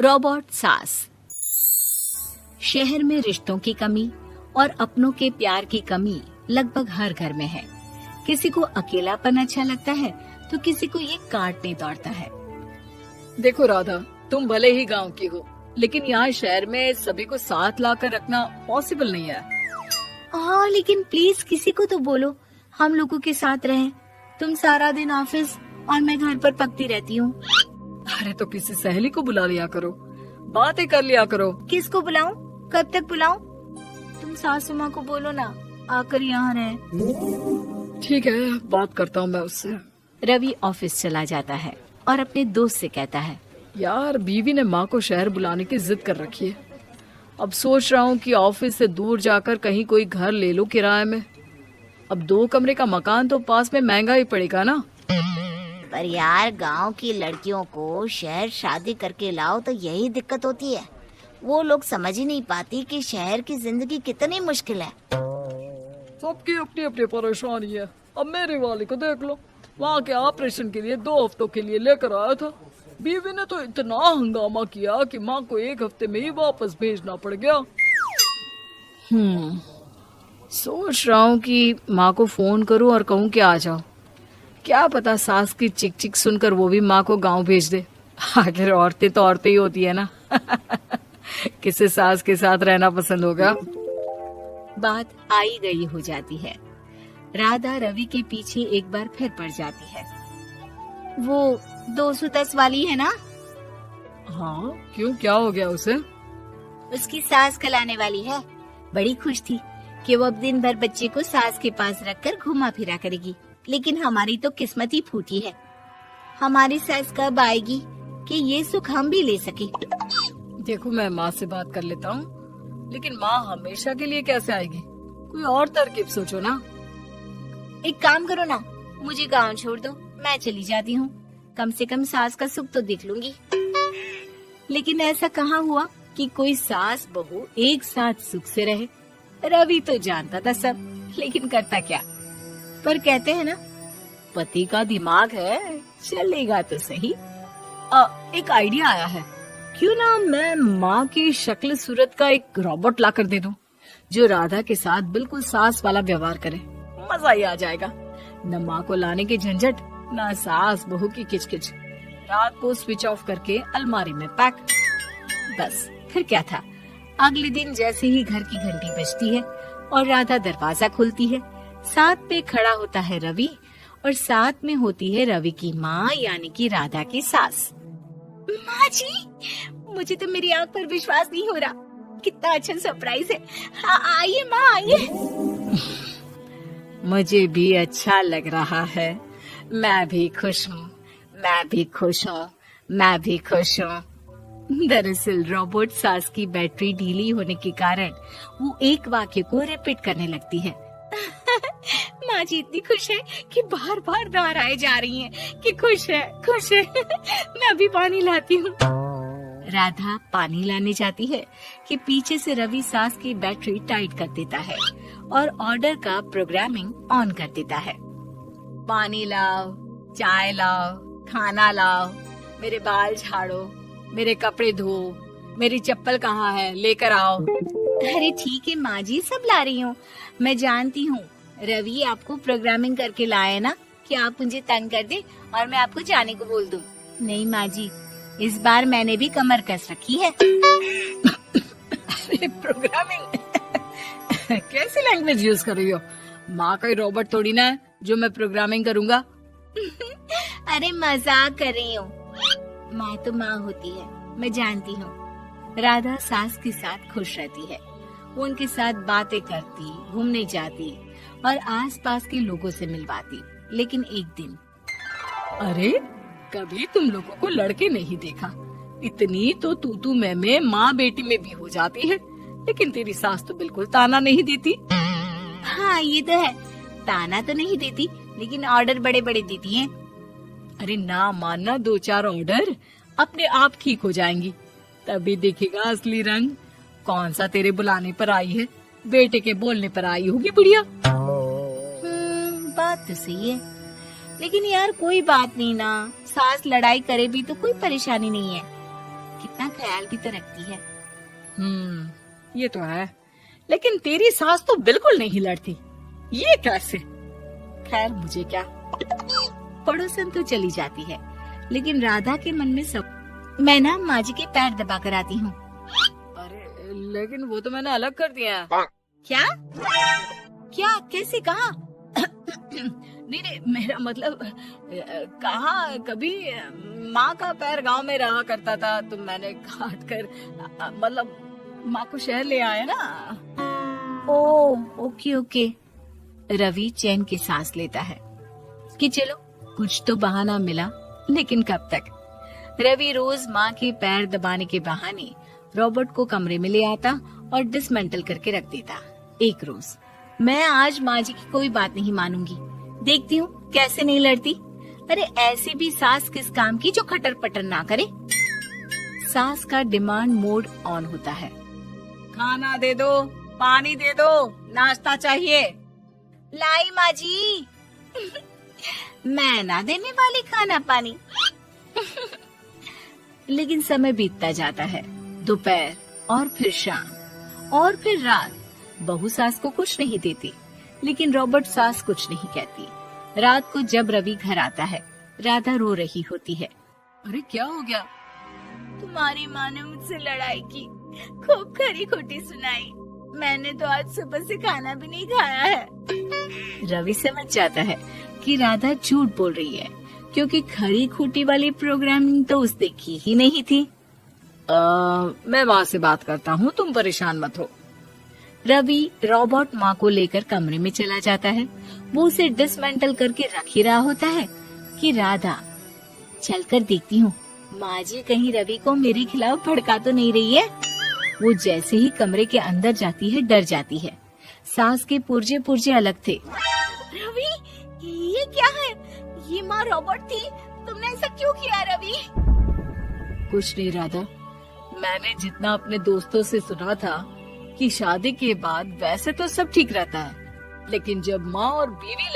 Robot सास। शहर में रिश्तों की कमी और अपनों के प्यार की कमी लगभग हर घर में है। किसी को अकेलापन अच्छा लगता है तो किसी को ये काटने दौड़ता है। देखो राधा, तुम भले ही गांव की हो, लेकिन यहाँ शहर में सभी को साथ लाकर रखना पॉसिबल नहीं है। हाँ, लेकिन प्लीज किसी को तो बोलो हम लोगों के साथ रहें। तुम सारा दिन ऑफिस और मैं घर पर पकती रहती हूँ। अरे तो किसी सहेली को बुला लिया करो, बातें कर लिया करो। किसको बुलाऊं? कब तक बुलाऊं? तुम सासू माँ को बोलो ना आकर यहाँ रहे। ठीक है, बात करता हूँ मैं उससे। रवि ऑफिस चला जाता है और अपने दोस्त से कहता है, यार बीवी ने माँ को शहर बुलाने की जिद कर रखी है। अब सोच रहा हूँ कि ऑफिस से दूर जाकर कहीं कोई घर ले लो किराए में। अब 2 कमरे का मकान तो पास में महंगा ही पड़ेगा ना। पर यार गांव की लड़कियों को शहर शादी करके लाओ तो यही दिक्कत होती है। वो लोग समझ ही नहीं पाती कि शहर की जिंदगी कितनी मुश्किल है। सबकी अपनी अपनी परेशानी है। अब मेरी वाली को देख लो, वहाँ के ऑपरेशन के लिए 2 हफ्तों के लिए लेकर आया था। बीवी ने तो इतना हंगामा किया कि माँ को 1 हफ्ते में ही वापस भेजना पड़ गया। सोच रहा हूँ कि माँ को फोन करूँ और कहूँ कि आ जाओ। क्या पता सास की चिक चिक सुनकर वो भी माँ को गांव भेज दे। आखिर औरतें तो औरतें ही होती है ना। किसे सास के साथ रहना पसंद होगा। बात आई गई हो जाती है। राधा रवि के पीछे एक बार फिर पड़ जाती है। वो 210 वाली है ना? हाँ, क्यों, क्या हो गया उसे? उसकी सास कलाने वाली है। बड़ी खुश थी कि वो अब दिन भर बच्चे को सास के पास रखकर घुमा फिरा करेगी। लेकिन हमारी तो किस्मत ही फूटी है। हमारी सास कब आएगी कि ये सुख हम भी ले सके। देखो, मैं माँ से बात कर लेता हूँ, लेकिन माँ हमेशा के लिए कैसे आएगी? कोई और तरकीब सोचो ना। एक काम करो ना, मुझे गांव छोड़ दो, मैं चली जाती हूँ। कम से कम सास का सुख तो देख लूंगी। लेकिन ऐसा कहाँ हुआ कि कोई सास बहू एक साथ सुख से रहे। रवि तो जानता था सब, लेकिन करता क्या। पर कहते हैं ना, पति का दिमाग है, चलेगा तो सही। एक आइडिया आया है। क्यों ना मैं माँ की शक्ल सूरत का एक रोबोट ला कर दे दूं, जो राधा के साथ बिल्कुल सास वाला व्यवहार करे। मजा ही आ जाएगा। न माँ को लाने की झंझट, न सास बहू की किचकिच। रात को स्विच ऑफ करके अलमारी में पैक। बस फिर क्या था। अगले दिन जैसे ही घर की घंटी बजती है और राधा दरवाजा खोलती है, साथ पे खड़ा होता है रवि और साथ में होती है रवि की माँ यानी कि राधा की सास। माँ जी, मुझे तो मेरी आंख पर विश्वास नहीं हो रहा। कितना अच्छा सरप्राइज है। आइए माँ, आइए। मुझे भी अच्छा लग रहा है। मैं भी खुश हूँ, मैं भी खुश हूँ, मैं भी खुश हूँ। दरअसल रोबोट सास की बैटरी ढीली होने के कारण वो एक वाक्य को रिपीट करने लगती है। माँ जी इतनी खुश है कि बार बार दोहराए जा रही हैं कि खुश है, खुश है। मैं अभी पानी लाती हूँ। राधा पानी लाने जाती है कि पीछे से रवि सास की बैटरी टाइट कर देता है और ऑर्डर का प्रोग्रामिंग ऑन कर देता है। पानी लाओ, चाय लाओ, खाना लाओ, मेरे बाल झाड़ो, मेरे कपड़े धो, मेरी चप्पल कहाँ है, लेकर आओ। अरे ठीक है माँ जी, सब ला रही हूँ। मैं जानती हूँ रवि आपको प्रोग्रामिंग करके लाए ना कि आप मुझे तंग कर दे और मैं आपको जाने को बोल दूँ। नहीं माँ जी, इस बार मैंने भी कमर कस रखी है। प्रोग्रामिंग कैसी लैंग्वेज यूज कर रही हो? माँ का रोबोट थोड़ी ना है जो मैं प्रोग्रामिंग करूँगा। अरे मजाक कर रही हूँ। माँ तो माँ होती है, मैं जानती हूँ। राधा सास के साथ खुश रहती है। वो उनके साथ बातें करती, घूमने जाती और आसपास के लोगों से मिलवाती। लेकिन एक दिन, अरे कभी तुम लोगों को लड़के नहीं देखा। इतनी तो तू मैं माँ बेटी में भी हो जाती है, लेकिन तेरी सास तो बिल्कुल ताना नहीं देती। हाँ ये तो है, ताना तो नहीं देती लेकिन ऑर्डर बड़े बड़े देती है। अरे ना मानना, 2-4 ऑर्डर अपने आप ठीक हो जाएंगी। तभी देखेगा असली रंग। कौन सा तेरे बुलाने पर आई है, बेटे के बोलने पर आई होगी बुढ़िया। बात तो सही है, लेकिन यार कोई बात नहीं ना, सास लड़ाई करे भी तो कोई परेशानी नहीं है। कितना ख्याल भी तो रखती है। ये तो है, लेकिन तेरी सास तो बिल्कुल नहीं लड़ती। ये कैसे? खैर मुझे क्या। पड़ोसन तो चली जाती है, लेकिन राधा के मन में सब। मैं ना माँ जी के पैर दबा कर आती हूँ। अरे लेकिन वो तो मैंने अलग कर दिया है। क्या क्या कैसे कहा? नहीं, मेरा मतलब कहाँ कभी माँ का पैर गांव में रहा करता था, तो मैंने काट कर मतलब माँ को शहर ले आया ना। Okay okay. रवि चैन की सांस लेता है कि चलो कुछ तो बहाना मिला, लेकिन कब तक। रवि रोज माँ के पैर दबाने के बहाने रॉबर्ट को कमरे में ले आता और डिसमेंटल करके रख देता। एक रोज मैं आज माँ जी की कोई बात नहीं मानूंगी, देखती हूँ कैसे नहीं लड़ती। अरे ऐसी भी सास किस काम की जो खटर पटर ना करे। सास का डिमांड मोड ऑन होता है। खाना दे दो, पानी दे दो, नाश्ता चाहिए। लाई माँ जी। मैं ना देने वाली खाना पानी। लेकिन समय बीतता जाता है। दोपहर और फिर शाम और फिर रात। बहू सास को कुछ नहीं देती, लेकिन रॉबर्ट सास कुछ नहीं कहती। रात को जब रवि घर आता है, राधा रो रही होती है। अरे क्या हो गया? तुम्हारी माँ ने मुझसे लड़ाई की, खूब खरी खोटी सुनाई। मैंने तो आज सुबह से खाना भी नहीं खाया है। रवि समझ जाता है कि राधा झूठ बोल रही है, क्योंकि खरी खोटी वाली प्रोग्रामिंग तो उसने की ही नहीं थी। मैं माँ से बात करता हूँ, तुम परेशान मत हो। रवि रॉबर्ट माँ को लेकर कमरे में चला जाता है। वो उसे डिसमेंटल करके रख ही रहा होता है कि राधा चलकर देखती हूँ माँ जी कहीं रवि को मेरे खिलाफ भड़का तो नहीं रही है। वो जैसे ही कमरे के अंदर जाती है डर जाती है। सास के पुर्जे पुर्जे अलग थे। रवि ये क्या है? ये माँ रॉबर्ट थी, तुमने ऐसा क्यों किया रवि? कुछ नहीं राधा, मैंने जितना अपने दोस्तों से सुना था कि शादी के बाद वैसे तो सब ठीक रहता है, लेकिन जब माँ और बीवी